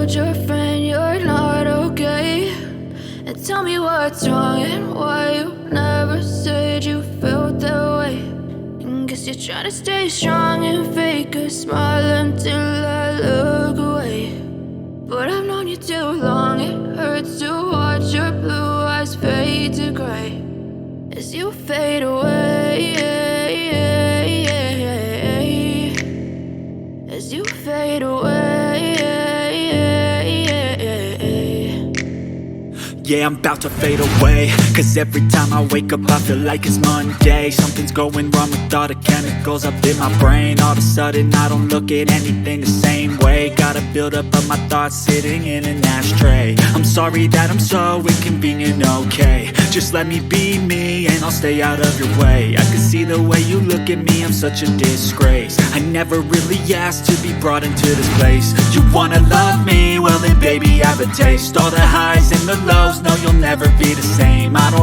told your friend you're not okay, and tell me what's wrong and why you never said you felt that way. And guess you're trying to stay strong and fake a smile until I look away. But I've known you too long, it hurts to watch your blue eyes fade to gray as you fade away, as you fade away. Yeah, I'm about to fade away, cause every time I wake up I feel like it's Monday. Something's going wrong with all the chemicals up in my brain. All of a sudden I don't look at anything the same way. Gotta build up of my thoughts sitting in an ashtray. I'm sorry that I'm so inconvenient, okay. Just let me be me and I'll stay out of your way. I can see the way you look at me, I'm such a disgrace. I never really asked to be brought into this place. You wanna love me? Well then baby, I have a taste. All the highs and the lows, no, you'll never be the same. I don't